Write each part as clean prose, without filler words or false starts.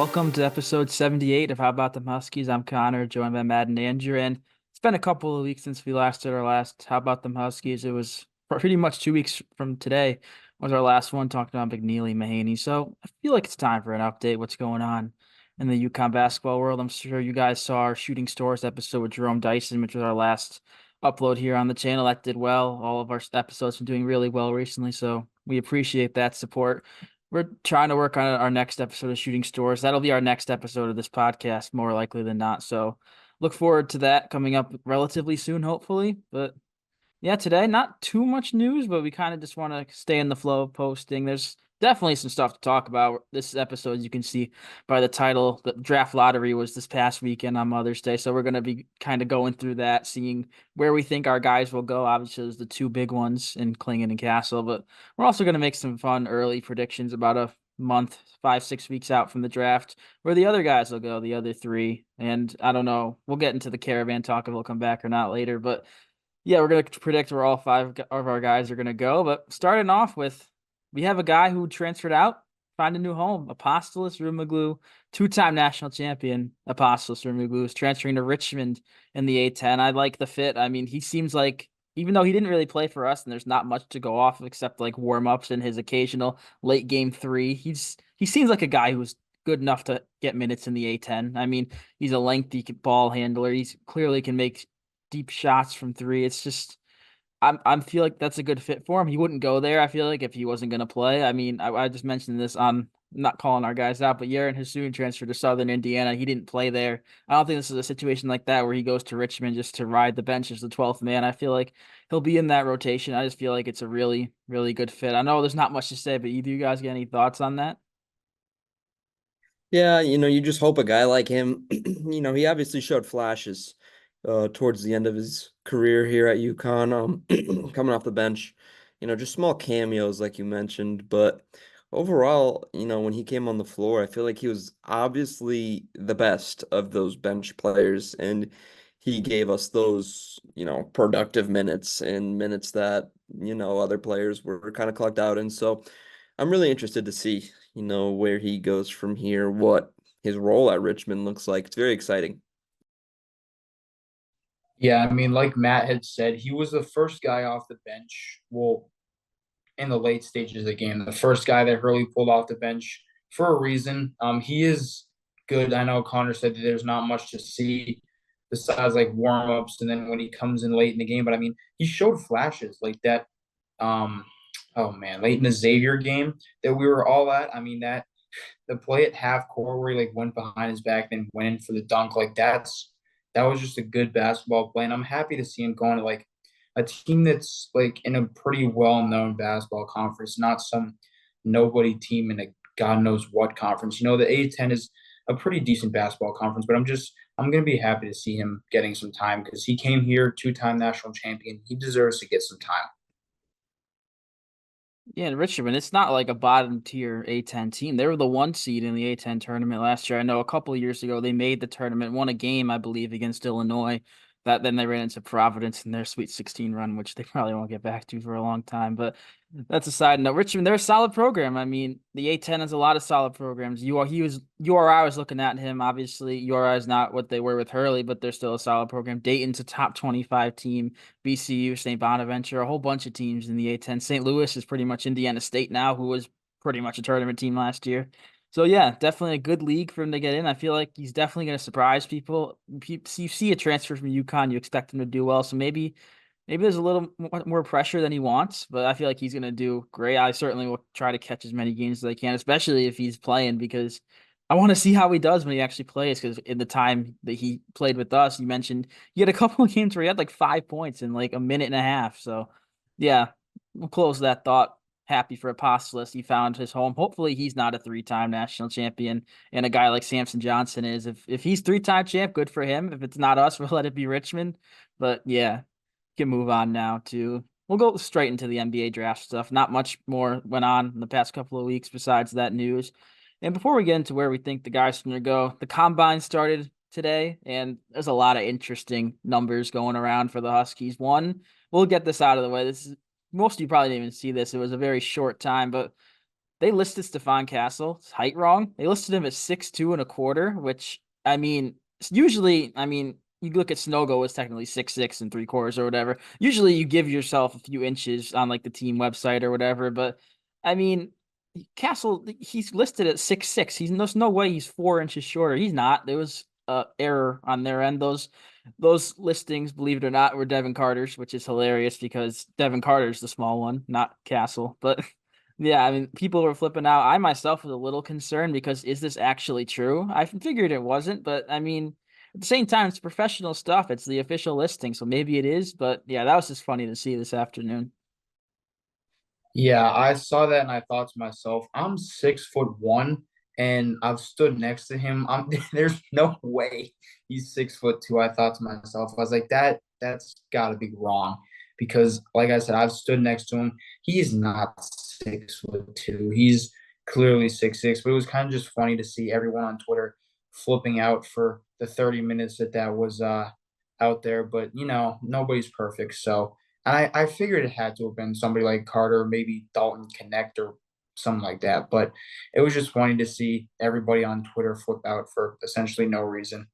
Welcome to episode 78 of How About Them Huskies. I'm Connor, joined by Matt and Andrew, and it's been a couple of weeks since we last did our last How About Them Huskies. It was pretty much 2 weeks from today was our last one talking about McNeely Mahaney. So I feel like it's time for an update. What's going on in the UConn basketball world? I'm sure you guys saw our Shooting Stars episode with Jerome Dyson, which was our last upload here on the channel. That did well. All of our episodes have been doing really well recently, so we appreciate that support. We're trying to work on our next episode of Shooting Stars. That'll be our next episode of this podcast, more likely than not. So look forward to that coming up relatively soon, hopefully. But yeah, today, not too much news, but we kind of just want to stay in the flow of posting. There's definitely some stuff to talk about. This episode, you can see by the title, the draft lottery was this past weekend on Mother's Day. So we're going to be kind of going through that, seeing where we think our guys will go. Obviously, there's the two big ones in Clingan and Castle, but we're also going to make some fun early predictions about a month, 5, 6 weeks out from the draft, where the other guys will go, the other three. And I don't know, we'll get into the Karaban talk if we'll come back or not later, but yeah, we're going to predict where all five of our guys are going to go. But starting off with, we have a guy who transferred out, find a new home. Apostolos Roumoglou, two-time national champion. Apostolos Roumoglou is transferring to Richmond in the A10. I like the fit. I mean, he seems like, even though he didn't really play for us and there's not much to go off except like warm-ups and his occasional late game three, he seems like a guy who's good enough to get minutes in the A10. I mean, he's a lengthy ball handler. He's clearly can make deep shots from three. It's just I feel like that's a good fit for him. He wouldn't go there, I feel like, if he wasn't gonna play. I mean, I just mentioned this on not calling our guys out, but Yaron Hassoun transferred to Southern Indiana. He didn't play there. I don't think this is a situation like that where he goes to Richmond just to ride the bench as the 12th man. I feel like he'll be in that rotation. I just feel like it's a really, really good fit. I know there's not much to say, but either you guys get any thoughts on that? Yeah, you just hope a guy like him, he obviously showed flashes towards the end of his career here at UConn, coming off the bench, just small cameos like you mentioned, but overall, when he came on the floor, I feel like he was obviously the best of those bench players, and he gave us those, productive minutes and minutes that, other players were kind of clocked out. And so I'm really interested to see, where he goes from here, what his role at Richmond looks like. It's very exciting. Yeah, I mean, like Matt had said, he was the first guy off the bench. Well, in the late stages of the game, the first guy that Hurley pulled off the bench for a reason. He is good. I know Connor said that there's not much to see besides like warm ups, and then when he comes in late in the game. But I mean, he showed flashes like that. Um, oh man, late in the Xavier game that we were all at. I mean, that the play at half court where he like went behind his back and went in for the dunk, like that was just a good basketball play. And I'm happy to see him going to like a team that's like in a pretty well known basketball conference, not some nobody team in a God knows what conference. The A10 is a pretty decent basketball conference, but I'm gonna be happy to see him getting some time because he came here, two-time national champion. He deserves to get some time. Yeah, in Richmond, it's not like a bottom tier A10 team. They were the one seed in the A10 tournament last year. I know a couple of years ago they made the tournament, won a game, I believe, against Illinois. That then they ran into Providence in their Sweet 16 run, which they probably won't get back to for a long time. But that's a side note. Richmond, they're a solid program. I mean, the A10 has a lot of solid programs. URI was looking at him. Obviously, URI is not what they were with Hurley, but they're still a solid program. Dayton's a top 25 team. BCU, St. Bonaventure, a whole bunch of teams in the A10. St. Louis is pretty much Indiana State now, who was pretty much a tournament team last year. So yeah, definitely a good league for him to get in. I feel like he's definitely going to surprise people. You see a transfer from UConn, you expect him to do well. So maybe there's a little more pressure than he wants, but I feel like he's going to do great. I certainly will try to catch as many games as I can, especially if he's playing, because I want to see how he does when he actually plays. Because in the time that he played with us, you mentioned he had a couple of games where he had like 5 points in like a minute and a half. So yeah, we'll close that thought. Happy for Apostolos. He found his home. Hopefully he's not a three-time national champion and a guy like Samson Johnson is. If he's three-time champ, good for him. If it's not us, we'll let it be Richmond. But yeah, can move on now to we'll go straight into the NBA draft stuff. Not much more went on in the past couple of weeks besides that news. And before we get into where we think the guys are going to go, the combine started today, and there's a lot of interesting numbers going around for the Huskies. One, we'll get this out of the way. This is most of you probably didn't even see this. It was a very short time, but they listed Stefan Castle's height wrong. They listed him at 6'2 1/4", which I mean, usually, I mean, you look at Snogo as technically 6'6 3/4" or whatever. Usually, you give yourself a few inches on like the team website or whatever. But I mean, Castle, he's listed at 6'6". There's no way he's 4 inches shorter. He's not. There was error on their end. Those listings, believe it or not, were Devin Carter's, which is hilarious because Devin Carter's the small one, not Castle. But yeah, I mean, people were flipping out. I myself was a little concerned because is this actually true? I figured it wasn't, but I mean, at the same time, it's professional stuff. It's the official listing, so maybe it is. But yeah, that was just funny to see this afternoon. Yeah, I saw that and I thought to myself, I'm 6'1" and I've stood next to him. There's no way he's 6'2". I thought to myself, I was like, that's gotta be wrong. Because like I said, I've stood next to him. He's not 6'2". He's clearly 6'6". But it was kind of just funny to see everyone on Twitter flipping out for the 30 minutes that was out there. But nobody's perfect. So I figured it had to have been somebody like Carter, maybe Dalton Connect or something like that. But it was just funny to see everybody on Twitter flip out for essentially no reason.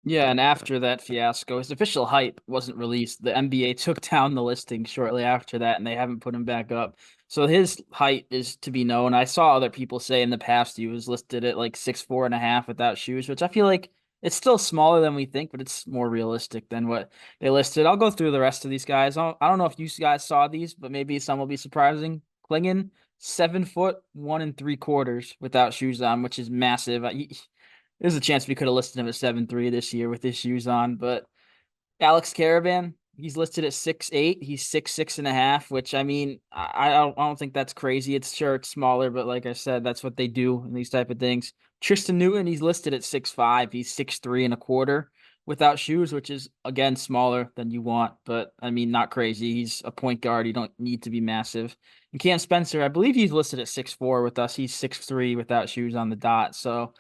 Yeah, and after that fiasco, his official height wasn't released. The NBA took down the listing shortly after that, and they haven't put him back up. So his height is to be known. I saw other people say in the past he was listed at like 6'4 1/2" without shoes, which I feel like it's still smaller than we think, but it's more realistic than what they listed. I'll go through the rest of these guys. I don't know if you guys saw these, but maybe some will be surprising. Clingan, 7'1 1 3/4" without shoes on, which is massive. There's a chance we could have listed him at 7'3" this year with his shoes on, but Alex Karaban, he's listed at 6'8". He's 6'6 1/2", which I mean, I don't think that's crazy. It's smaller, but like I said, that's what they do in these type of things. Tristan Newton, he's listed at 6'5". He's 6'3 1/4" without shoes, which is again smaller than you want, but I mean, not crazy. He's a point guard. You don't need to be massive. And Cam Spencer, I believe he's listed at 6'4" with us. He's 6'3" without shoes on the dot. So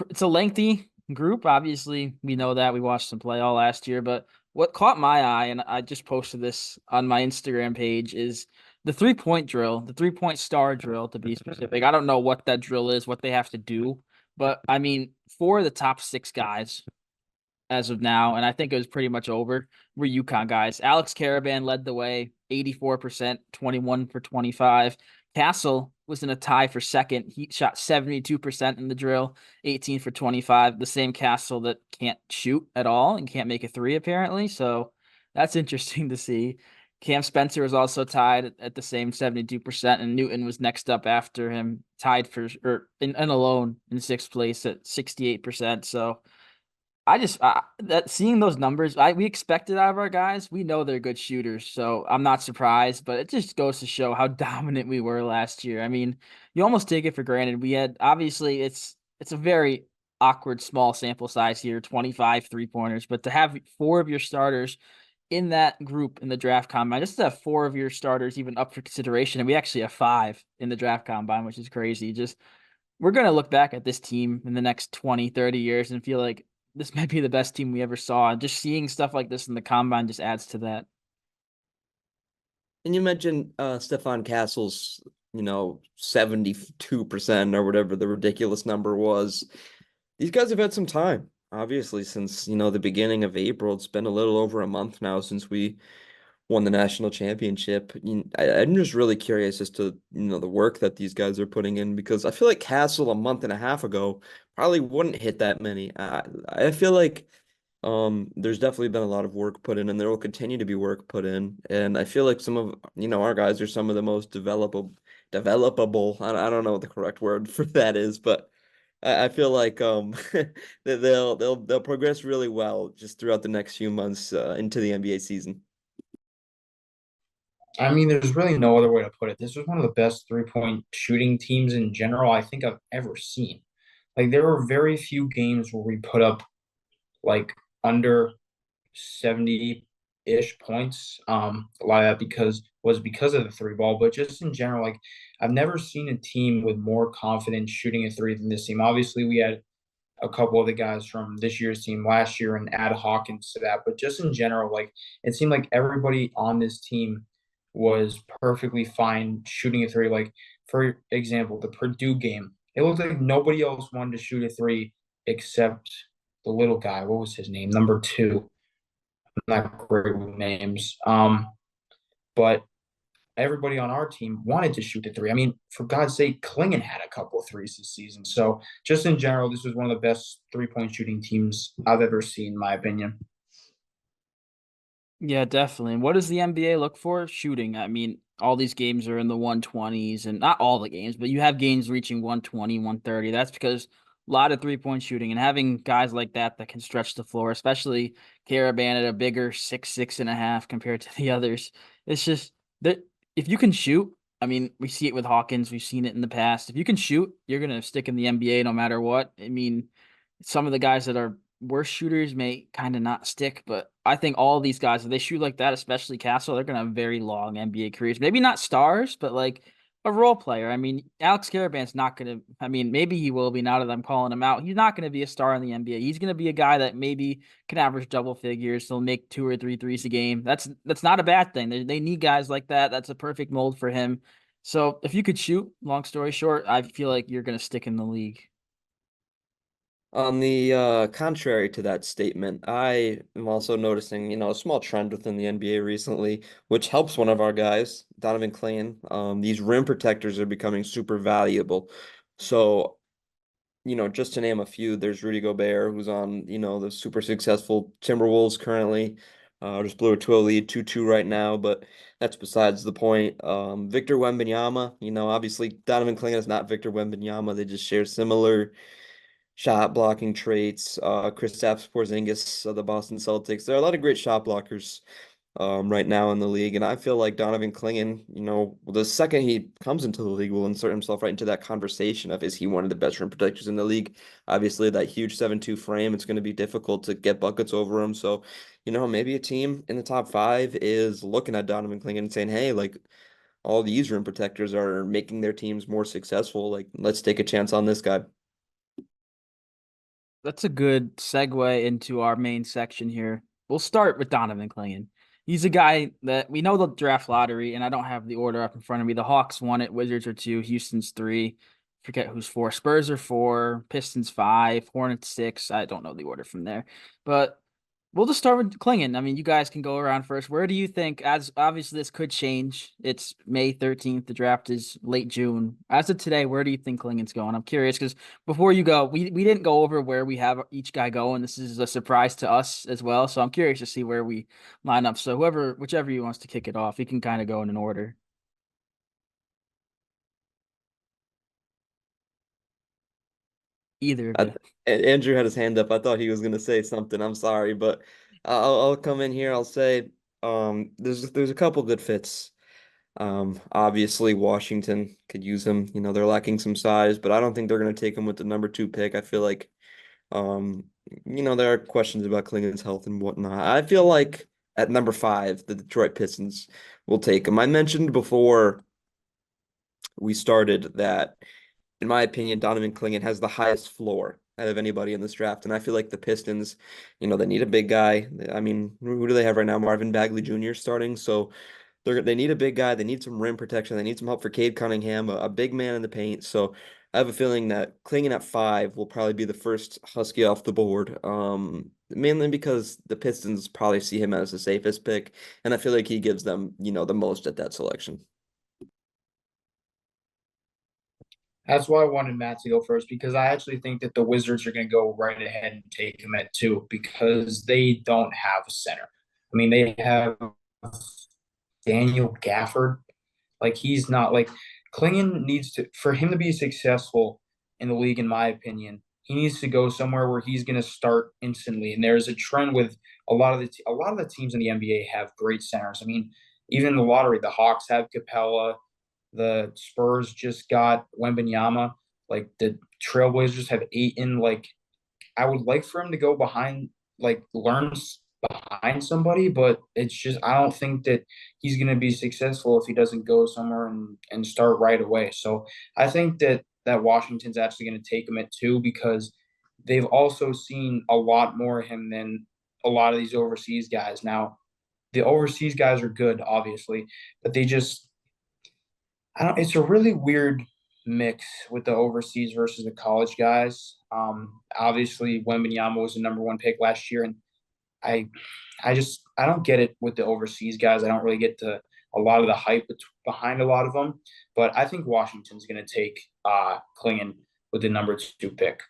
it's a lengthy group. Obviously, we know that we watched them play all last year. But what caught my eye, and I just posted this on my Instagram page, is the 3-point drill, the 3-point star drill to be specific. I don't know what that drill is, what they have to do, but I mean, 4 of the top 6 guys as of now, and I think it was pretty much over, were UConn guys. Alex Karaban led the way, 84%, 21 for 25. Castle was in a tie for second. He shot 72% in the drill, 18 for 25. The same Castle that can't shoot at all and can't make a three, apparently. So that's interesting to see. Cam Spencer was also tied at the same 72%, and Newton was next up after him, tied for or in alone in sixth place at 68%. So I just that seeing those numbers, we expected out of our guys. We know they're good shooters, so I'm not surprised. But it just goes to show how dominant we were last year. I mean, you almost take it for granted. We had obviously it's a very awkward small sample size here, 25 3-pointers, but to have 4 of your starters in that group in the draft combine, just to have 4 of your starters even up for consideration, and we actually have 5 in the draft combine, which is crazy. Just we're going to look back at this team in the next 20, 30 years and feel like this might be the best team we ever saw. And just seeing stuff like this in the combine just adds to that. And you mentioned Stefan Castle's, 72% or whatever the ridiculous number was. These guys have had some time, obviously, since, the beginning of April. It's been a little over a month now since we won the national championship. I'm just really curious as to, the work that these guys are putting in, because I feel like Castle a month and a half ago probably wouldn't hit that many. I feel like there's definitely been a lot of work put in, and there will continue to be work put in. And I feel like some of, our guys are some of the most developable. I don't know what the correct word for that is, but I feel like that they'll progress really well just throughout the next few months into the NBA season. I mean, there's really no other way to put it. This was one of the best 3-point shooting teams in general I think I've ever seen. Like, there were very few games where we put up like under 70-ish points. A lot of that because of the three ball, but just in general, like I've never seen a team with more confidence shooting a three than this team. Obviously, we had a couple of the guys from this year's team last year and add Hawkins to that, but just in general, like it seemed like everybody on this team was perfectly fine shooting a three. Like, for example, the Purdue game, it looked like nobody else wanted to shoot a three except the little guy. What was his name? Number two. I'm not great with names. But everybody on our team wanted to shoot the three. I mean, for God's sake, Clingan had a couple of threes this season. So just in general, this was one of the best 3-point shooting teams I've ever seen, in my opinion. Yeah, definitely. And what does the NBA look for? Shooting. I mean, all these games are in the 120s, and not all the games, but you have games reaching 120, 130. That's because a lot of three-point shooting and having guys like that can stretch the floor, especially Karaban at a bigger 6'6.5" compared to the others. It's just that if you can shoot, I mean, we see it with Hawkins, we've seen it in the past. If you can shoot, you're gonna stick in the NBA no matter what. I mean, some of the guys that are worse shooters may kind of not stick, but I think all these guys, if they shoot like that, especially Castle, they're gonna have very long NBA careers. Maybe not stars, but like a role player. I mean, Alex Caravan's not gonna. I mean, maybe he will be now that I'm calling him out. He's not gonna be a star in the NBA. He's gonna be a guy that maybe can average double figures. He'll make 2 or 3 threes a game. That's not a bad thing. They need guys like that. That's a perfect mold for him. So if you could shoot, long story short, I feel like you're gonna stick in the league. On the contrary to that statement, I am also noticing, a small trend within the NBA recently, which helps one of our guys, Donovan Clingan. These rim protectors are becoming super valuable. So, just to name a few, there's Rudy Gobert, who's on, the super successful Timberwolves currently. Just blew a 12 lead, 2-2 right now, but that's besides the point. Victor Wembanyama, obviously Donovan Clingan is not Victor Wembanyama. They just share similar shot blocking traits. Kristaps Porzingis of the Boston Celtics. There are a lot of great shot blockers right now in the league, and I feel like Donovan Clingan, the second he comes into the league, will insert himself right into that conversation of is he one of the best rim protectors in the league? Obviously, that huge 7'2" frame, it's going to be difficult to get buckets over him. So, maybe a team in the top five is looking at Donovan Clingan and saying, hey, like all these rim protectors are making their teams more successful. Like, let's take a chance on this guy. That's a good segue into our main section here. We'll start with Donovan Clingan. He's a guy that we know the draft lottery, and I don't have the order up in front of me. The Hawks won it, Wizards are two, Houston's three. Forget who's four. Spurs are four, Pistons five, Hornets six. I don't know the order from there. But we'll just start with Clingan. I mean, you guys can go around first. Where do you think, as obviously this could change? It's May 13th. The draft is late June. As of today, where do you think Clingan's going? I'm curious because before you go, we didn't go over where we have each guy going. This is a surprise to us as well. So I'm curious to see where we line up. So whichever you wants to kick it off, you can kind of go in an order. Either of I, you. Andrew had his hand up. I thought he was going to say something. I'm sorry, but I'll come in here. I'll say there's a couple good fits. Obviously Washington could use him. They're lacking some size, but I don't think they're going to take him with the number 2 pick. I feel like um, there are questions about Klingon's health and whatnot. I feel like at number 5, the Detroit Pistons will take him. I mentioned before we started that, in my opinion, Donovan Clingan has the highest floor out of anybody in this draft. And I feel like the Pistons, they need a big guy. I mean, who do they have right now? Marvin Bagley Jr. starting. So they need a big guy. They need some rim protection. They need some help for Cade Cunningham, a big man in the paint. So I have a feeling that Clingan at 5 will probably be the first Husky off the board. Mainly because the Pistons probably see him as the safest pick. And I feel like he gives them, the most at that selection. That's why I wanted Matt to go first because I actually think that the Wizards are going to go right ahead and take him at 2 because they don't have a center. I mean, they have Daniel Gafford. Like he's not like Klingon needs to for him to be successful in the league, in my opinion. He needs to go somewhere where he's going to start instantly. And there's a trend with a lot of the teams in the NBA have great centers. I mean, even in the lottery, the Hawks have Capella. The Spurs just got Wembanyama. Like the Trailblazers have Aiton. Like I would like for him to go behind, like learn behind somebody, but it's just I don't think that he's going to be successful if he doesn't go somewhere and start right away. So I think that Washington's actually going to take him at 2 because they've also seen a lot more of him than a lot of these overseas guys. Now, the overseas guys are good, obviously, but they just I don't. It's a really weird mix with the overseas versus the college guys. Obviously, Wembanyama was the number one pick last year, and I, I don't get it with the overseas guys. I don't really get a lot of the hype behind a lot of them. But I think Washington's going to take Clingan with the number 2 pick.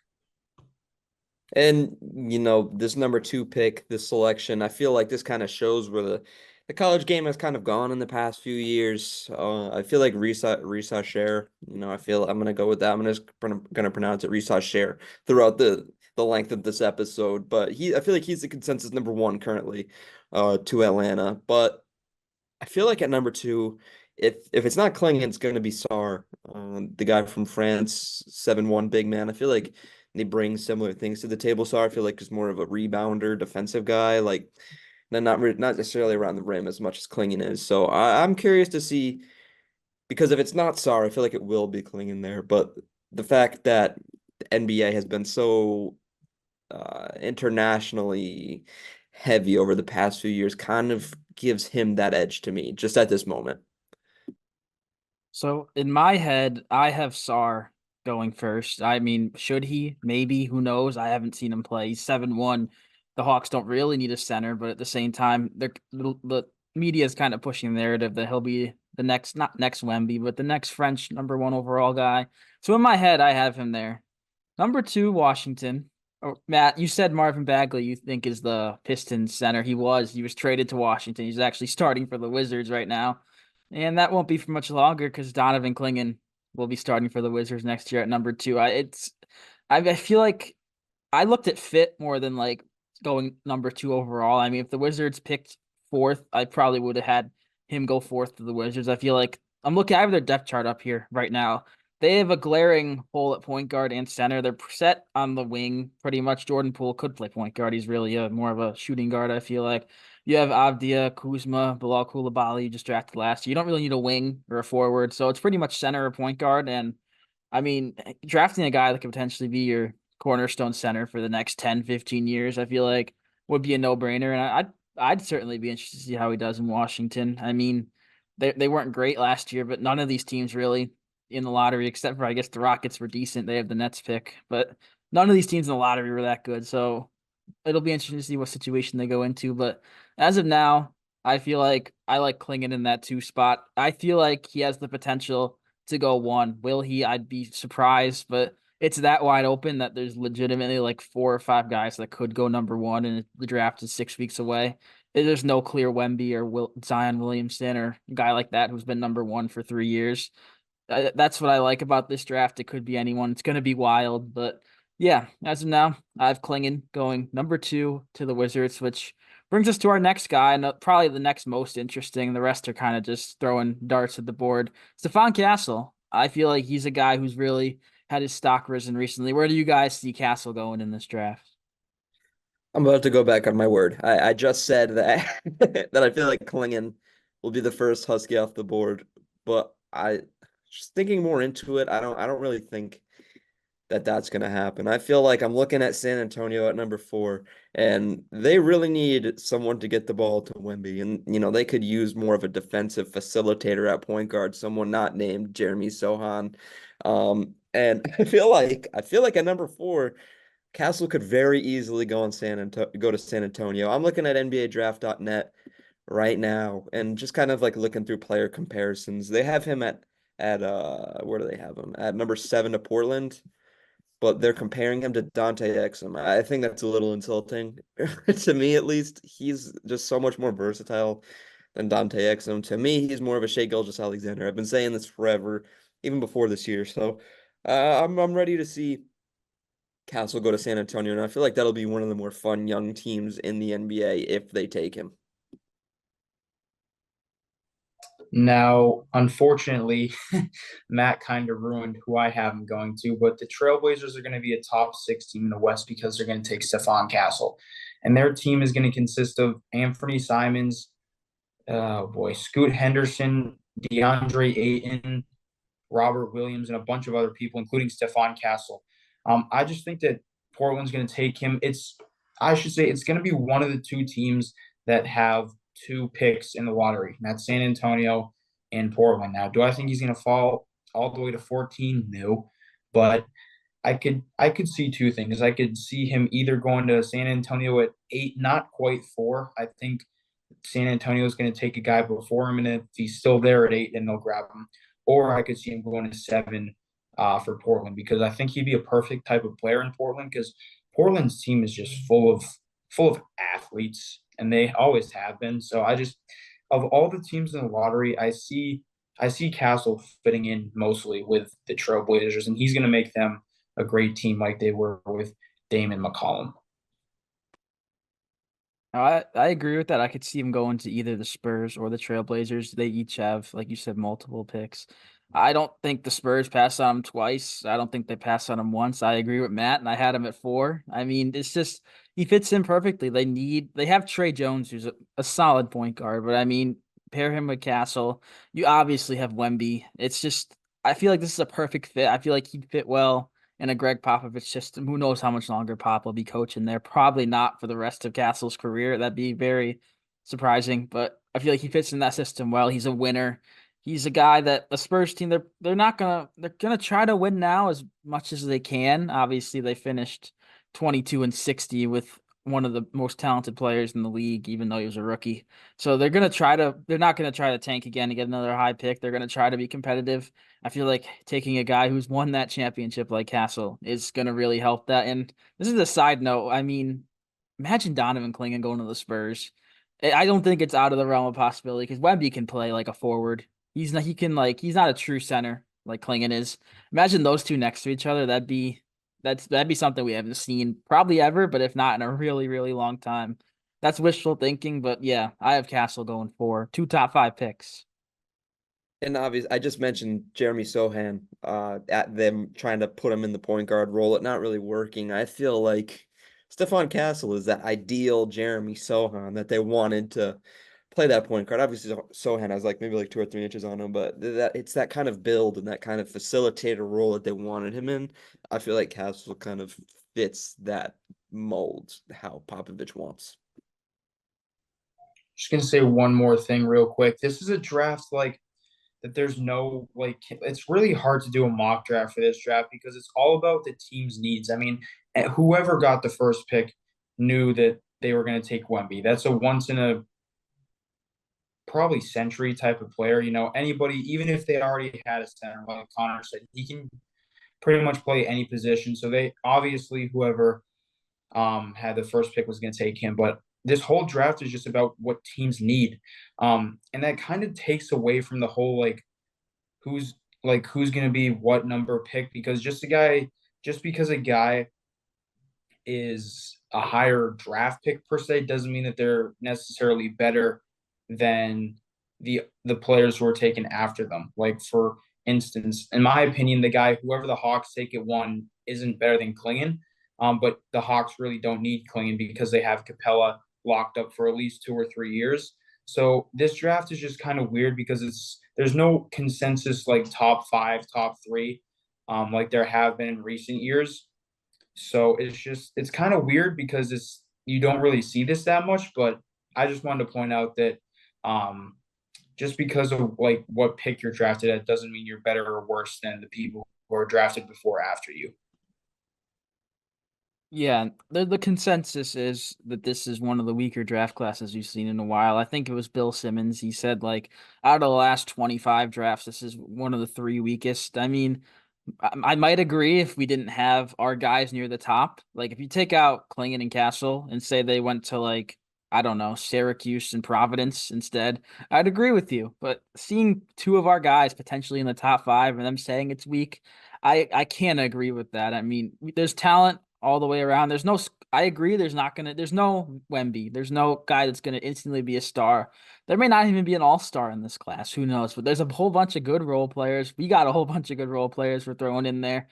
And this number 2 pick, this selection, I feel like this kind of shows where the college game has kind of gone in the past few years. I feel like Risa Share, I feel I'm gonna go with that. I'm just gonna pronounce it Risa Share throughout the length of this episode. But I feel like he's the consensus number 1 currently, to Atlanta. But I feel like at number 2, if it's not Klingon, it's going to be Sar, the guy from France, 7'1" big man. I feel like they bring similar things to the table. Sar, I feel like is more of a rebounder, defensive guy, like not necessarily around the rim as much as Klingon is. So I'm curious to see, because if it's not Sar, I feel like it will be Klingon there. But the fact that the NBA has been so internationally heavy over the past few years kind of gives him that edge to me just at this moment. So in my head, I have Sar going first. I mean, should he? Maybe. Who knows? I haven't seen him play. He's 7'1". The Hawks don't really need a center, but at the same time, the media is kind of pushing the narrative that he'll be the next, not next Wemby, but the next French number 1 overall guy. So in my head, I have him there. Number 2, Washington. Oh, Matt, you said Marvin Bagley you think is the Pistons center. He was. He was traded to Washington. He's actually starting for the Wizards right now. And that won't be for much longer because Donovan Clingan will be starting for the Wizards next year at number 2. I feel like I looked at fit more than like going number 2 overall. I mean, if the Wizards picked 4th, I probably would have had him go 4th to the Wizards. I feel like I have their depth chart up here right now. They have a glaring hole at point guard and center. They're set on the wing pretty much. Jordan Poole could play point guard. He's really more of a shooting guard, I feel like. You have Avdia, Kuzma, Bilal Coulibaly, you just drafted last year. You don't really need a wing or a forward, so it's pretty much center or point guard. And I mean, drafting a guy that could potentially be your cornerstone center for the next 10, 15 years, I feel like would be a no-brainer. And I'd certainly be interested to see how he does in Washington. I mean, they weren't great last year, but none of these teams really in the lottery, except for I guess the Rockets were decent. They have the Nets pick, but none of these teams in the lottery were that good. So it'll be interesting to see what situation they go into. But as of now, I feel like I like Klingan in that 2 spot. I feel like he has the potential to go 1. Will he? I'd be surprised, but it's that wide open that there's legitimately like 4 or 5 guys that could go number 1, and the draft is 6 weeks away. There's no clear Wemby or Zion Williamson or a guy like that who's been number 1 for 3 years. That's what I like about this draft. It could be anyone. It's going to be wild, but yeah, as of now, I have Klingan going number 2 to the Wizards, which brings us to our next guy, and probably the next most interesting. The rest are kind of just throwing darts at the board. Stefan Castle. I feel like he's a guy who's really had his stock risen recently. Where do you guys see Castle going in this draft? I'm about to go back on my word. I just said that that I feel like Klingan will be the first Husky off the board, but I just thinking more into it, I don't really think that that's going to happen. I feel like I'm looking at San Antonio at number 4, and they really need someone to get the ball to Wemby. And, they could use more of a defensive facilitator at point guard, someone not named Jeremy Sohan. And I feel like at number 4, Castle could very easily go to San Antonio. I'm looking at NBADraft.net right now and just kind of like looking through player comparisons. They have him at where do they have him? At number 7 to Portland, but they're comparing him to Dante Exum. I think that's a little insulting to me, at least. He's just so much more versatile than Dante Exum. To me, he's more of a Shai Gilgeous-Alexander. I've been saying this forever, even before this year. So I'm ready to see Castle go to San Antonio, and I feel like that'll be one of the more fun young teams in the NBA if they take him. Now, unfortunately, Matt kind of ruined who I have him going to, but the Trailblazers are going to be a top 6 team in the West because they're going to take Stefan Castle. And their team is going to consist of Anthony Simons, Scoot Henderson, DeAndre Ayton, Robert Williams, and a bunch of other people, including Stefan Castle. I just think that Portland's going to take him. I should say it's going to be one of the 2 teams that have two picks in the lottery, and that's San Antonio and Portland. Now, do I think he's going to fall all the way to 14? No, but I could see two things. I could see him either going to San Antonio at 8, not quite 4. I think San Antonio is going to take a guy before him, and if he's still there at 8, then they'll grab him. Or I could see him going to 7 for Portland, because I think he'd be a perfect type of player in Portland, because Portland's team is just full of athletes, and they always have been. So I just, of all the teams in the lottery, I see Castle fitting in mostly with the Trailblazers, and he's going to make them a great team like they were with Dame and McCollum. I agree with that. I could see him going to either the Spurs or the Trailblazers. They each have, like you said, multiple picks. I don't think the Spurs passed on him twice. I don't think they passed on him once. I agree with Matt, and I had him at 4. I mean, it's just he fits in perfectly. They have Trey Jones, who's a solid point guard, but I mean, pair him with Castle. You obviously have Wemby. It's just I feel like this is a perfect fit. I feel like he'd fit well in a Greg Popovich system. Who knows how much longer Pop will be coaching there? Probably not for the rest of Castle's career. That'd be very surprising, but I feel like he fits in that system well. He's a winner. He's a guy that the Spurs team they're gonna try to win now as much as they can. Obviously, they finished 22-60 with one of the most talented players in the league, even though he was a rookie. So they're not gonna try to tank again to get another high pick. They're gonna try to be competitive. I feel like taking a guy who's won that championship like Castle is gonna really help that. And this is a side note. I mean, imagine Donovan Clingan going to the Spurs. I don't think it's out of the realm of possibility because Wemby can play like a forward. He's not a true center like Klingan is. Imagine those two next to each other. That'd be something we haven't seen probably ever, but if not in a really, really long time. That's wishful thinking, but yeah, I have Castle going for 2 top 5 picks. And obviously, I just mentioned Jeremy Sohan, at them trying to put him in the point guard role, it not really working. I feel like Stefan Castle is that ideal Jeremy Sohan that they wanted to play that point guard. Obviously, Sohan has like maybe like 2 or 3 inches on him, but that it's that kind of build and that kind of facilitator role that they wanted him in. I feel like Castle kind of fits that mold how Popovich wants. Just gonna say one more thing real quick. This is a draft like that there's no like it's really hard to do a mock draft for this draft because it's all about the team's needs. I mean, whoever got the first pick knew that they were going to take Wemby. That's a once in a probably century type of player. Anybody, even if they already had a center, like Connor said, he can pretty much play any position. So they obviously whoever had the first pick was going to take him, but this whole draft is just about what teams need, and that kind of takes away from the whole who's who's going to be what number pick because just because a guy is a higher draft pick per se doesn't mean that they're necessarily better than the players who are taken after them. Like for instance, in my opinion, the guy whoever the Hawks take at 1 isn't better than Klingan. But the Hawks really don't need Klingan because they have Capella locked up for at least 2 or 3 years. So this draft is just kind of weird because there's no consensus like top 5, top 3, like there have been in recent years. So it's kind of weird because you don't really see this that much. But I just wanted to point out that just because of like what pick you're drafted at doesn't mean you're better or worse than the people who are drafted before or after you. Yeah, the consensus is that this is one of the weaker draft classes we've seen in a while. I think it was Bill Simmons. He said like out of the last 25 drafts, this is one of the 3 weakest. I mean, I might agree if we didn't have our guys near the top. Like if you take out Klingan and Castle and say they went to like I don't know, Syracuse and Providence instead, I'd agree with you. But seeing 2 of our guys potentially in the top 5 and them saying it's weak, I can't agree with that. I mean, there's talent all the way around. I agree. There's no Wemby. There's no guy that's gonna instantly be a star. There may not even be an all-star in this class. Who knows? But there's a whole bunch of good role players. We got a whole bunch of good role players we're throwing in there.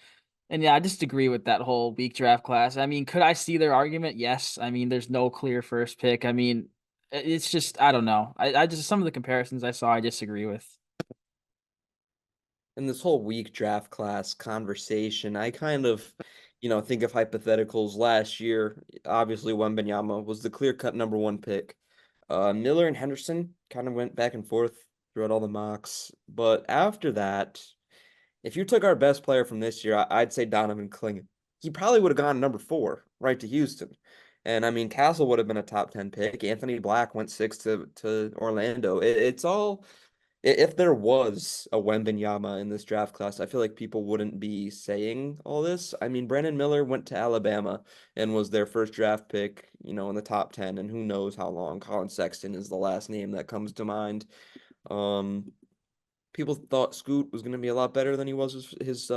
And yeah, I just agree with that whole weak draft class. I mean, could I see their argument? Yes. I mean, there's no clear first pick. I mean, it's just I don't know. I just some of the comparisons I saw I disagree with. In this whole weak draft class conversation, I kind of, think of hypotheticals last year. Obviously, Wembanyama was the clear-cut number 1 pick. Miller and Henderson kind of went back and forth throughout all the mocks. But after that, if you took our best player from this year, I'd say Donovan Clingan. He probably would have gone number 4 right to Houston. And I mean, Castle would have been a top 10 pick. Anthony Black went 6 to Orlando. It's all, if there was a Wembanyama in this draft class, I feel like people wouldn't be saying all this. I mean, Brandon Miller went to Alabama and was their first draft pick, in the top 10, and who knows how long. Colin Sexton is the last name that comes to mind. Um, People thought Scoot was going to be a lot better than he was his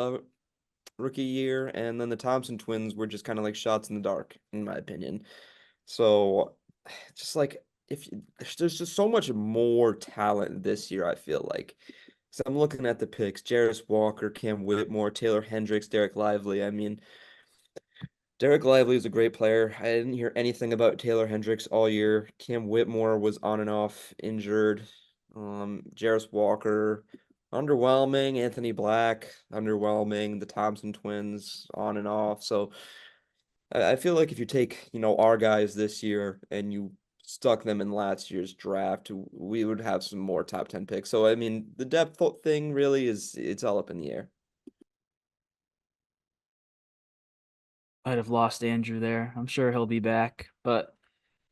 rookie year, and then the Thompson twins were just kind of like shots in the dark, in my opinion. So, just like if there's just so much more talent this year, I feel like. So I'm looking at the picks: Jarris Walker, Cam Whitmore, Taylor Hendricks, Derek Lively. I mean, Derek Lively is a great player. I didn't hear anything about Taylor Hendricks all year. Cam Whitmore was on and off injured. Jarris Walker, underwhelming. Anthony Black, underwhelming. The Thompson twins, on and off. So I feel like if you take, our guys this year and you stuck them in last year's draft, we would have some more top 10 picks. So I mean, the depth thing really it's all up in the air. Might have lost Andrew there. I'm sure he'll be back. But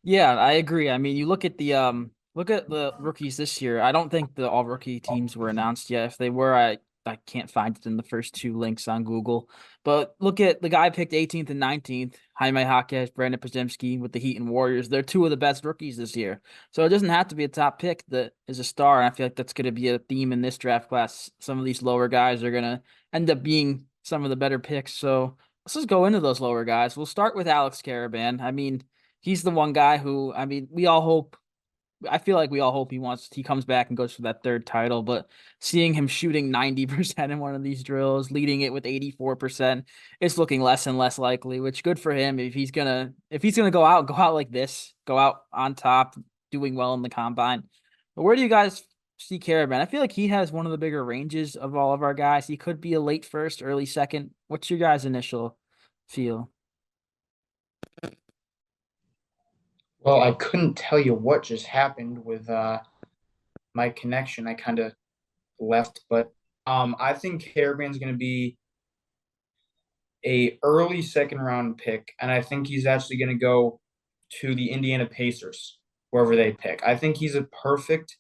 yeah, I agree. I mean, you look at the rookies this year. I don't think the all rookie teams were announced yet. If they were, I can't find it in the first 2 links on Google. But look at the guy picked 18th and 19th, Jaime Jaquez, Brandon Podziemski with the Heat and Warriors. They're 2 of the best rookies this year. So it doesn't have to be a top pick that is a star. And I feel like that's going to be a theme in this draft class. Some of these lower guys are going to end up being some of the better picks. So let's just go into those lower guys. We'll start with Alex Karaban. I mean, he's the one guy who, I mean, I feel like we all hope he comes back and goes for that 3rd title, but seeing him shooting 90% in one of these drills, leading it with 84%, it's looking less and less likely, which good for him. If he's gonna go out like this, go out on top, doing well in the combine. But where do you guys see Caravan? I feel like he has one of the bigger ranges of all of our guys. He could be a late first, early second. What's your guys' initial feel? Well, I couldn't tell you what just happened with my connection. I kind of left, but I think Caravan's going to be a early second round pick, and I think he's actually going to go to the Indiana Pacers wherever they pick. I think he's a perfect.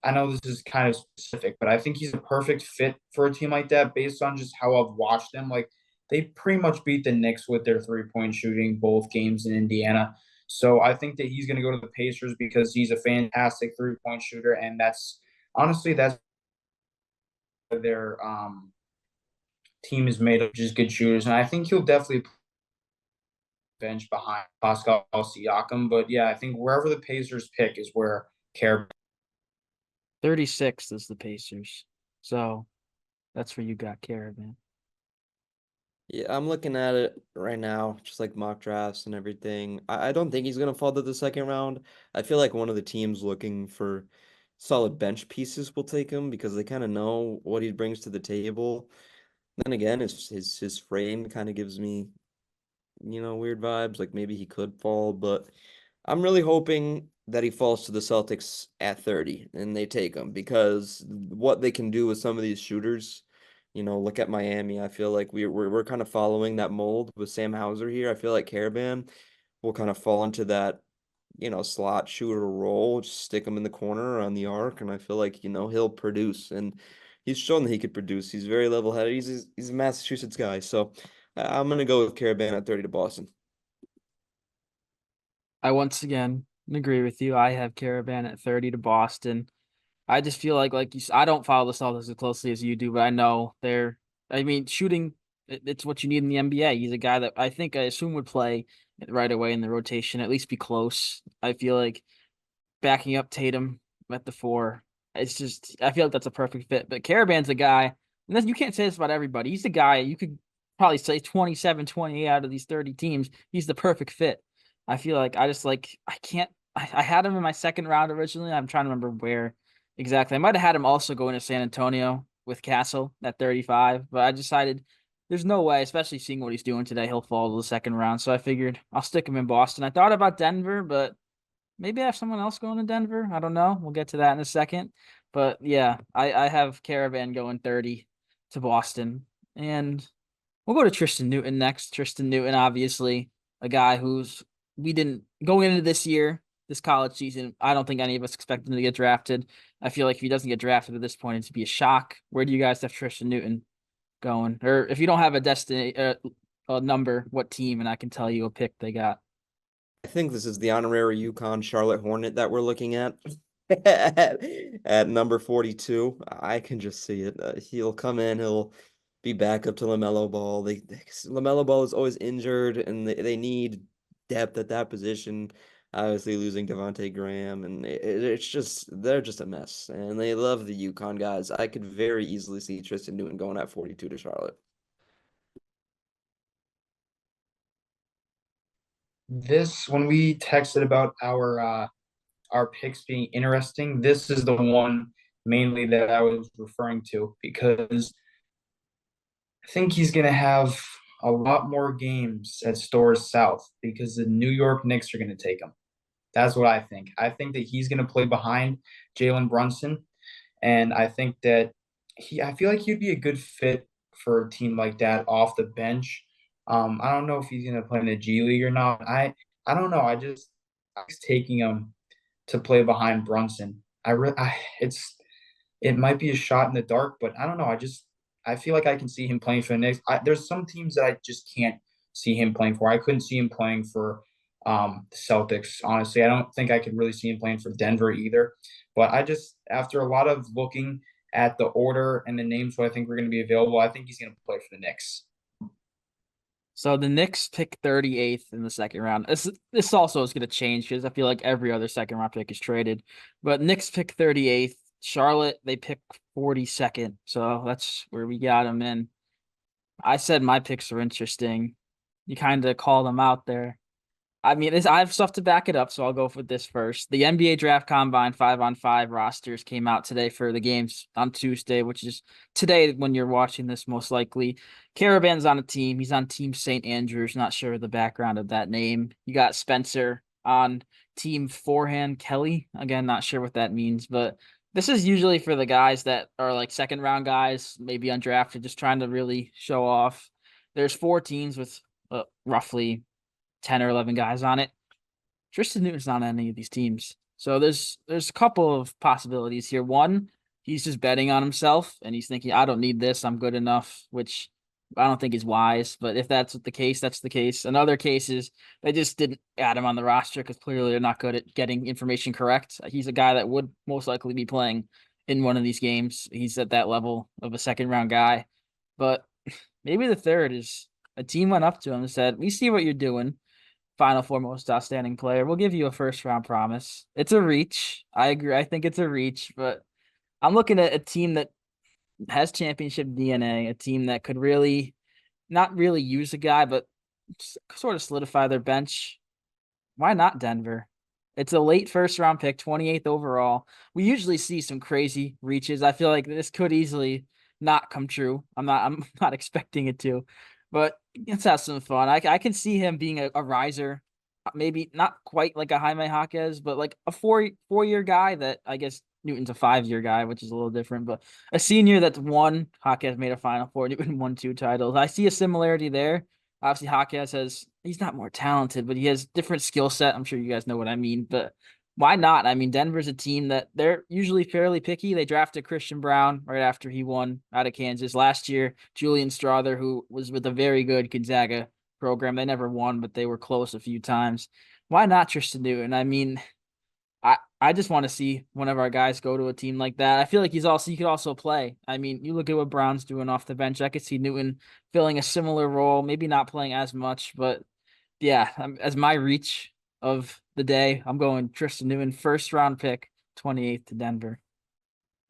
I know this is kind of specific, but I think he's a perfect fit for a team like that based on just how I've watched them. Like they pretty much beat the Knicks with their 3-point shooting both games in Indiana. So I think that he's going to go to the Pacers because he's a fantastic 3-point shooter, and that's honestly that's their team is made of just good shooters, and I think he'll definitely bench behind Pascal Siakam. But yeah, I think wherever the Pacers pick is where Care 36th is the Pacers. So that's where you got Caravan. Yeah, I'm looking at it right now, just like mock drafts and everything. I don't think he's gonna fall to the second round. I feel like one of the teams looking for solid bench pieces will take him because they kind of know what he brings to the table. Then again, his frame kind of gives me, weird vibes. Like maybe he could fall, but I'm really hoping that he falls to the Celtics at 30 and they take him because what they can do with some of these shooters, look at Miami. I feel like we're kind of following that mold with Sam Hauser here. I feel like Caravan will kind of fall into that, slot shooter role, just stick him in the corner on the arc, and I feel like, he'll produce and he's shown that he could produce. He's very level-headed. He's a Massachusetts guy, so I'm gonna go with Caravan at 30 to Boston. I once again agree with you. I have Caravan at 30 to Boston. I just feel like I don't follow the Celtics as closely as you do, but I know I mean, shooting, it's what you need in the NBA. He's a guy that I assume would play right away in the rotation, at least be close. I feel like backing up Tatum at the 4, I feel like that's a perfect fit. But Caravan's a guy, and you can't say this about everybody. He's the guy you could probably say 27, 28 out of these 30 teams. He's the perfect fit. I feel like I can't, I had him in my second round originally. I'm trying to remember where exactly. I might have had him also going to San Antonio with Castle at 35, but I decided there's no way, especially seeing what he's doing today, he'll fall to the second round. So I figured I'll stick him in Boston. I thought about Denver, but maybe I have someone else going to Denver. I don't know. We'll get to that in a second. But yeah, I have Karaban going 30 to Boston. And we'll go to Tristan Newton next. Tristan Newton, obviously, a guy who's we didn't going into this year, this college season. I don't think any of us expected him to get drafted. I feel like if he doesn't get drafted at this point, it'd be a shock. Where do you guys have Tristan Newton going? Or if you don't have a destiny, a number, what team? And I can tell you a pick they got. I think this is the honorary UConn Charlotte Hornet that we're looking at. At number 42, I can just see it. He'll come in, he'll be back up to LaMelo Ball. LaMelo Ball is always injured, and they need depth at that position. Obviously, losing Devontae Graham, and it's just they're just a mess. And they love the UConn guys. I could very easily see Tristan Newton going at 42 to Charlotte. This when we texted about our picks being interesting, this is the one mainly that I was referring to because I think he's going to have a lot more games at Stores South because the New York Knicks are going to take him. That's what I think. I think that he's going to play behind Jalen Brunson, and I think that I feel like he'd be a good fit for a team like that off the bench. I don't know if he's going to play in the G League or not. I don't know. I was taking him to play behind Brunson. It might be a shot in the dark, but I don't know. I feel like I can see him playing for the Knicks. There's some teams that I just can't see him playing for. I couldn't see him playing for the Celtics. Honestly, I don't think I could really see him playing for Denver either. But after a lot of looking at the order and the names who I think were going to be available, I think he's going to play for the Knicks. So the Knicks pick 38th in the second round. This also is going to change because I feel like every other second round pick is traded. But Knicks pick 38th. Charlotte, they pick 42nd. So that's where we got them in. I said my picks are interesting. You kind of call them out there. I mean, I have stuff to back it up, so I'll go with this first. The NBA Draft Combine 5-on-5 rosters came out today for the games on Tuesday, which is today when you're watching this, most likely. Karaban's on a team. He's on Team St. Andrews. Not sure the background of that name. You got Spencer on Team Forehand Kelly. Again, not sure what that means, but this is usually for the guys that are like second round guys, maybe undrafted, just trying to really show off. There's 4 teams with roughly 10 or 11 guys on it. Tristan Newton's not on any of these teams. So there's a couple of possibilities here. One, he's just betting on himself and he's thinking, I don't need this. I'm good enough, which I don't think is wise. But if that's the case, that's the case. In other cases, they just didn't add him on the roster because clearly they're not good at getting information correct. He's a guy that would most likely be playing in one of these games. He's at that level of a second round guy. But maybe the third is a team went up to him and said, we see what you're doing. Final four most outstanding player. We'll give you a first round promise. It's a reach. I agree. I think it's a reach, but I'm looking at a team that has championship DNA, a team that could really not really use a guy, but sort of solidify their bench. Why not Denver? It's a late first round pick, 28th overall. We usually see some crazy reaches. I feel like this could easily not come true. I'm not expecting it to, but let's have some fun. I can see him being a riser, maybe not quite like a Jaime Jaquez, but like a four-year guy that I guess Newton's a 5-year guy, which is a little different, but a senior that's won. Jaquez made a Final Four. Newton won 2 titles. I see a similarity there. Obviously, Jaquez he's not more talented, but he has different skill set. I'm sure you guys know what I mean, but why not? I mean, Denver's a team that they're usually fairly picky. They drafted Christian Brown right after he won out of Kansas last year. Julian Strother, who was with a very good Gonzaga program. They never won, but they were close a few times. Why not Tristan Newton? I mean, I just want to see one of our guys go to a team like that. I feel like he could also play. I mean, you look at what Brown's doing off the bench. I could see Newton filling a similar role, maybe not playing as much, but yeah, as my reach of the day, I'm going Tristan Newton, first round pick, 28th to Denver.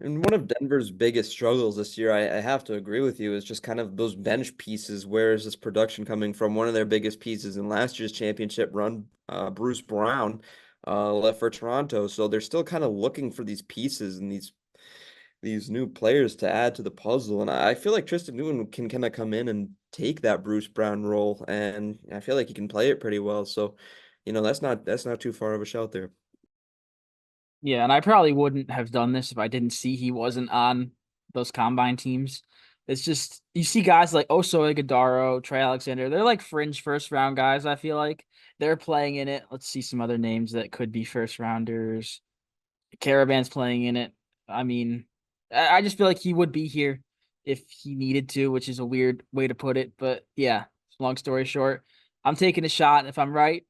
And one of Denver's biggest struggles this year, I have to agree with you, is just kind of those bench pieces. Where is this production coming from? One of their biggest pieces in last year's championship run, Bruce Brown, left for Toronto. So they're still kind of looking for these pieces and these new players to add to the puzzle. And I feel like Tristan Newton can kind of come in and take that Bruce Brown role, and I feel like he can play it pretty well. So, that's not too far of a shout there. Yeah, and I probably wouldn't have done this if I didn't see he wasn't on those combine teams. It's just you see guys like Oso Ighodaro, Trey Alexander, they're like fringe first round guys, I feel like. They're playing in it. Let's see some other names that could be first rounders. Karaban's playing in it. I mean, I just feel like he would be here if he needed to, which is a weird way to put it. But yeah, long story short, I'm taking a shot. If I'm right,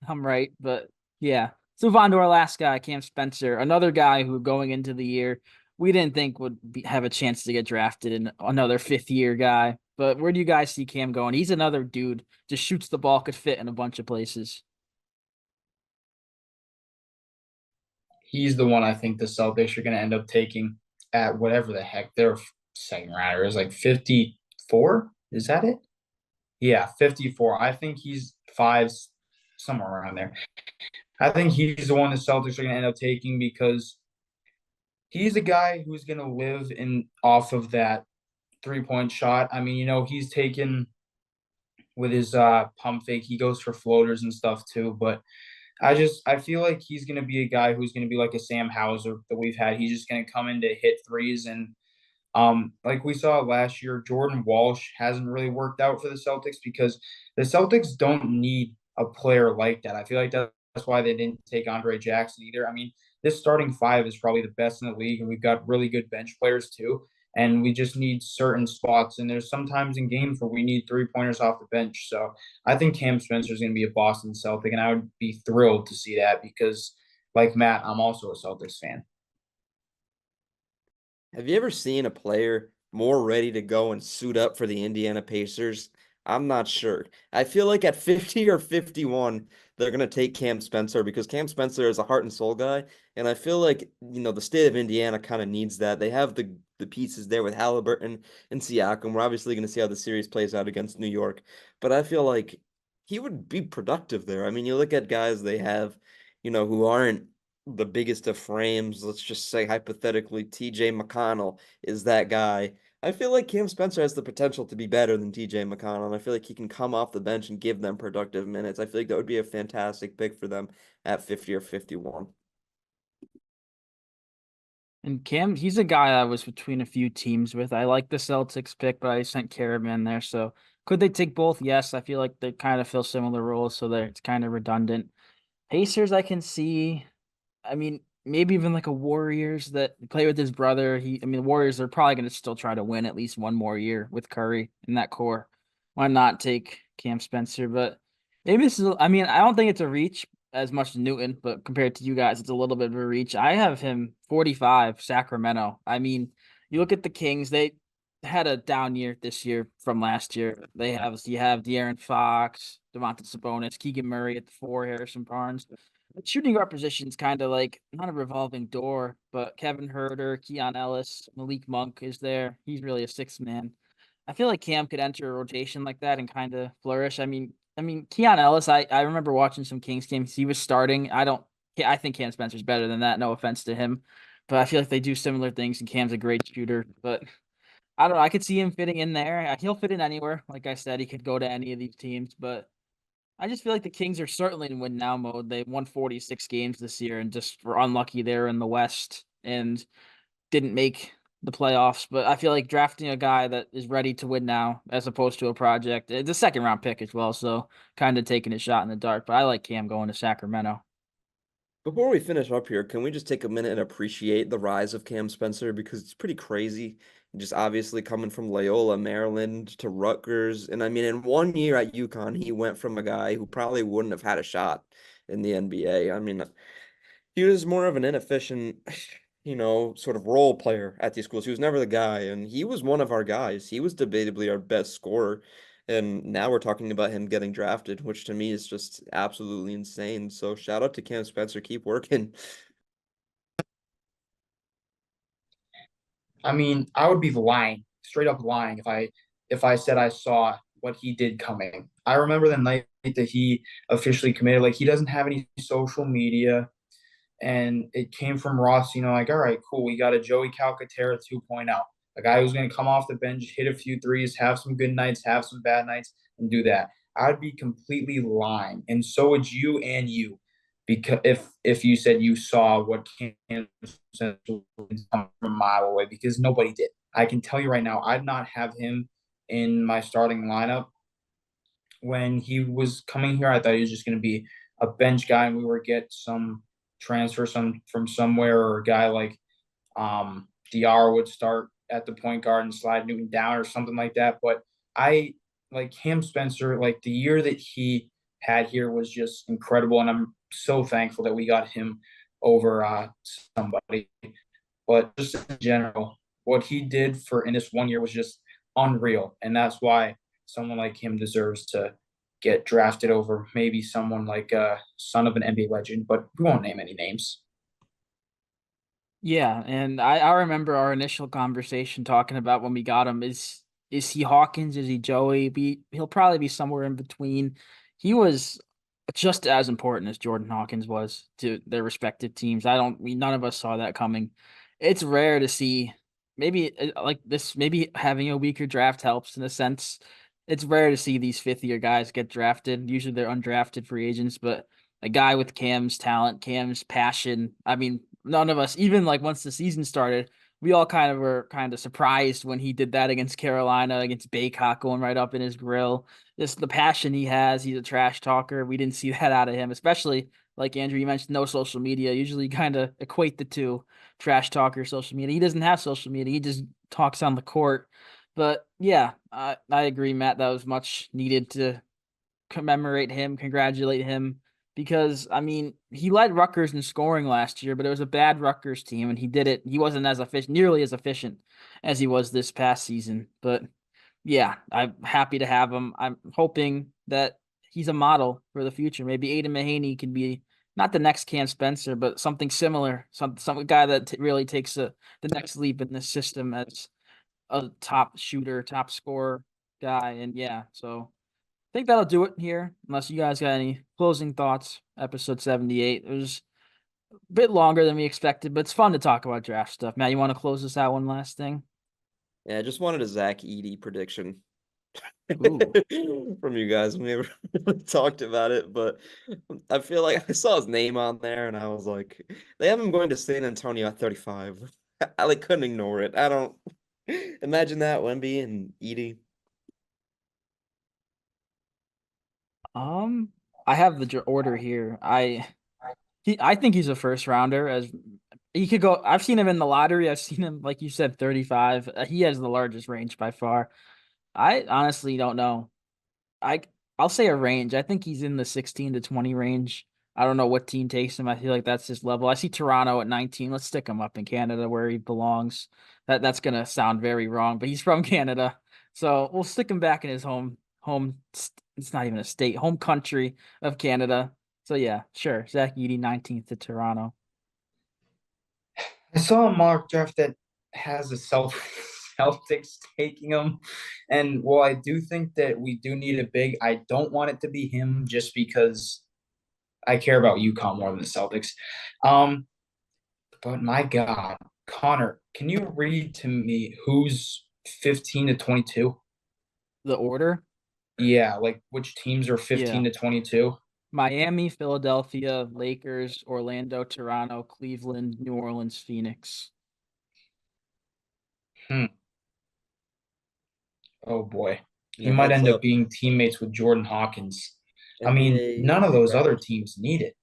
I'm right. But yeah, let's move on to our last guy, Cam Spencer, another guy who going into the year we didn't think would have a chance to get drafted, and another fifth year guy. But where do you guys see Cam going? He's another dude, just shoots the ball, could fit in a bunch of places. He's the one I think the Celtics are going to end up taking at whatever the heck their second rounder is, like 54. Is that it? Yeah, 54. I think he's five, somewhere around there. I think he's the one the Celtics are going to end up taking because he's a guy who's going to live in off of that 3-point shot. I mean, he's taken with his pump fake, he goes for floaters and stuff too, but I feel like he's going to be a guy who's going to be like a Sam Hauser that we've had. He's just going to come in to hit threes. And like we saw last year, Jordan Walsh hasn't really worked out for the Celtics because the Celtics don't need a player like that. I feel like that's why they didn't take Andre Jackson either. I mean, this starting five is probably the best in the league, and we've got really good bench players too. And we just need certain spots. And there's sometimes in games where we need 3-pointers off the bench. So I think Cam Spencer is going to be a Boston Celtic, and I would be thrilled to see that because, like Matt, I'm also a Celtics fan. Have you ever seen a player more ready to go and suit up for the Indiana Pacers? I'm not sure. I feel like at 50 or 51, they're going to take Cam Spencer because Cam Spencer is a heart and soul guy. And I feel like, the state of Indiana kind of needs that. They have the pieces there with Halliburton and Siakam. We're obviously going to see how the series plays out against New York. But I feel like he would be productive there. I mean, you look at guys they have, who aren't the biggest of frames. Let's just say hypothetically, TJ McConnell is that guy. I feel like Cam Spencer has the potential to be better than TJ McConnell, and I feel like he can come off the bench and give them productive minutes. I feel like that would be a fantastic pick for them at 50 or 51. And Cam, he's a guy I was between a few teams with. I like the Celtics pick, but I sent Karaban there. So could they take both? Yes. I feel like they kind of fill similar roles, so that it's kind of redundant. Pacers, I can see. I mean, maybe even like a Warriors that play with his brother. I mean, the Warriors are probably going to still try to win at least one more year with Curry in that core. Why not take Cam Spencer? But maybe this is, I mean, I don't think it's a reach as much as Newton, but compared to you guys, it's a little bit of a reach. I have him 45, Sacramento. I mean, you look at the Kings, they had a down year this year from last year. You have De'Aaron Fox, Domantas Sabonis, Keegan Murray at the four, Harrison Barnes. The shooting guard position is kind of like not a revolving door, but Kevin Herter, Keon Ellis, Malik Monk is there. He's really a sixth man. I feel like Cam could enter a rotation like that and kind of flourish. I mean, Keon Ellis. I remember watching some Kings games. He was starting. I think Cam Spencer's better than that. No offense to him, but I feel like they do similar things. And Cam's a great shooter, but I don't know. I could see him fitting in there. He'll fit in anywhere. Like I said, he could go to any of these teams, but I just feel like the Kings are certainly in win now mode. They won 46 games this year and just were unlucky there in the West and didn't make the playoffs. But I feel like drafting a guy that is ready to win now as opposed to a project. It's a second round pick as well, so kind of taking a shot in the dark. But I like Cam going to Sacramento. Before we finish up here, can we just take a minute and appreciate the rise of Cam Spencer because it's pretty crazy. Just obviously coming from Loyola, Maryland to Rutgers. And I mean, in 1 year at UConn, he went from a guy who probably wouldn't have had a shot in the NBA. I mean, he was more of an inefficient, sort of role player at these schools. He was never the guy, and he was one of our guys. He was debatably our best scorer. And now we're talking about him getting drafted, which to me is just absolutely insane. So shout out to Cam Spencer. Keep working. I mean, I would be lying, straight up lying, if I said I saw what he did coming. I remember the night that he officially committed. Like he doesn't have any social media, and it came from Ross. Like all right, cool, we got a Joey Calcaterra 2.0, a guy who's going to come off the bench, hit a few threes, have some good nights, have some bad nights, and do that. I'd be completely lying, and so would you and you. because if you said you saw what Kansas was from a mile away, because nobody did. I can tell you right now, I'd not have him in my starting lineup when he was coming here. I thought he was just going to be a bench guy, and we were get some transfer from somewhere, or a guy like DR would start at the point guard and slide Newton down or something like that. But I like Cam Spencer, like the year that he had here was just incredible, and I'm so thankful that we got him over somebody. But just in general, what he did for in this 1 year was just unreal, and that's why someone like him deserves to get drafted over maybe someone like son of an NBA legend, but we won't name any names. Yeah, and I remember our initial conversation talking about when we got him. Is he Hawkins? Is he Joey? He'll probably be somewhere in between. He was just as important as Jordan Hawkins was to their respective teams. None of us saw that coming. It's rare to see, maybe like this, maybe having a weaker draft helps in a sense. It's rare to see these fifth year guys get drafted. Usually they're undrafted free agents, but a guy with Cam's talent, Cam's passion. I mean, none of us, even like once the season started, we all were kind of surprised when he did that against Carolina, against Baycott going right up in his grill. Just the passion he has. He's a trash talker. We didn't see that out of him, especially like Andrew, you mentioned no social media. Usually kind of equate the two, trash talker, social media. He doesn't have social media. He just talks on the court. But yeah, I agree, Matt. That was much needed to commemorate him, congratulate him, because I mean he led Rutgers in scoring last year, but it was a bad Rutgers team, and he did it. He wasn't as efficient, nearly as efficient as he was this past season. But yeah, I'm happy to have him. I'm hoping that he's a model for the future. Maybe Aiden Mahaney can be not the next Cam Spencer, but something similar. Some guy that really takes the next leap in this system as a top shooter, top scorer guy. And yeah, so think that'll do it here, unless you guys got any closing thoughts. Episode 78. It was a bit longer than we expected, but it's fun to talk about draft stuff. Matt, you want to close this out one last thing? Yeah, I just wanted a Zach Edey prediction Ooh. from you guys. We never really talked about it, but I feel like I saw his name on there and I was like, they have him going to San Antonio at 35. I like couldn't ignore it. I don't imagine that Wemby and Edey. Um, I have the order here. I think he's a first rounder. As he could go. I've seen him in the lottery. I've seen him, like you said, 35. He has the largest range by far. I honestly don't know. I I'll say a range. I think he's in the 16 to 20 range. I don't know what team takes him. I feel like that's his level. I see Toronto at 19. Let's stick him up in Canada where he belongs. That's gonna sound very wrong, but he's from Canada. So we'll stick him back in his it's not even a state, home country of Canada. So yeah, sure. Zach Edey, 19th to Toronto. I saw a mock draft that has the Celtics taking him, and while I do think that we do need a big, I don't want it to be him just because I care about UConn more than the Celtics. Um, but my God, Connor, can you read to me who's 15 to 22? The order? Yeah, like which teams are Yeah. 15 to 22? Miami, Philadelphia, Lakers, Orlando, Toronto, Cleveland, New Orleans, Phoenix. Hmm. Oh boy. He Yeah, might heads end up up. being teammates with Jordan Hawkins. I mean, NBA none of those other draft teams need it.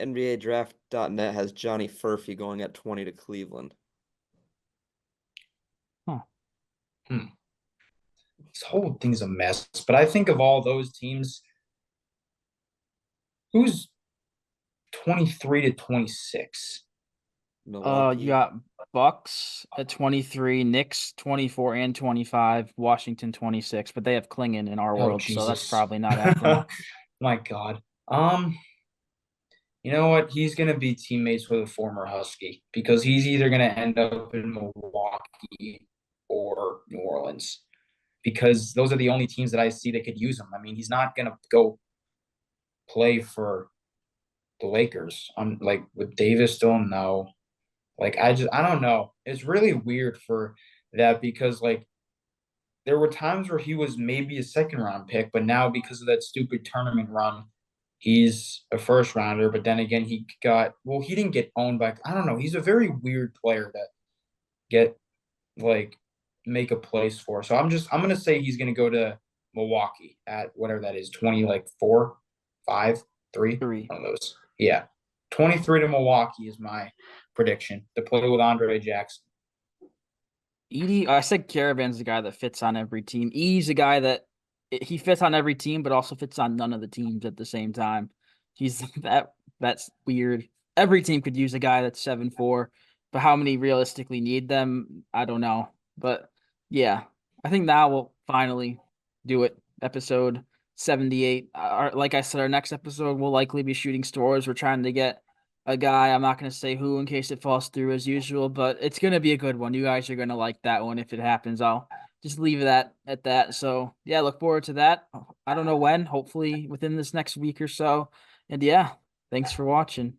NBA draft.net has Johnny Furphy going at 20 to Cleveland. Huh. Hmm. This whole thing's a mess. But I think of all those teams, who's 23 to 26? You Milwaukee. got Bucks at 23, Knicks 24 and 25, Washington 26, but they have Clingan in our Oh, world, so that's Jesus. probably not happening. My God. You know what? He's gonna be teammates with a former Husky because he's either gonna end up in Milwaukee or New Orleans because those are the only teams that I see that could use him. I mean, he's not gonna go play for the Lakers. I'm like with Davis still no. Like I don't know. It's really weird for that because like there were times where he was maybe a second round pick, but now because of that stupid tournament run, He's a first rounder, but then again, he didn't get owned by, I don't know. He's a very weird player to get like make a place for. So I'm gonna say he's gonna go to Milwaukee at whatever that is, 20, like 4, 5, 3, 3. one of those. Yeah. 23 to Milwaukee is my prediction to play with Andre Jackson. I said Karaban's the guy that fits on every team. Edie's a guy that he fits on every team, but also fits on none of the teams at the same time. He's that's weird. Every team could use a guy that's 7'4", but how many realistically need them? I don't know. But yeah, I think now we'll finally do it. Episode 78. Like I said, our next episode will likely be shooting stores. We're trying to get a guy. I'm not going to say who in case it falls through as usual, but it's going to be a good one. You guys are going to like that one if it happens. I'll just leave that at that. So, yeah, look forward to that. I don't know when, hopefully within this next week or so. And yeah, thanks for watching.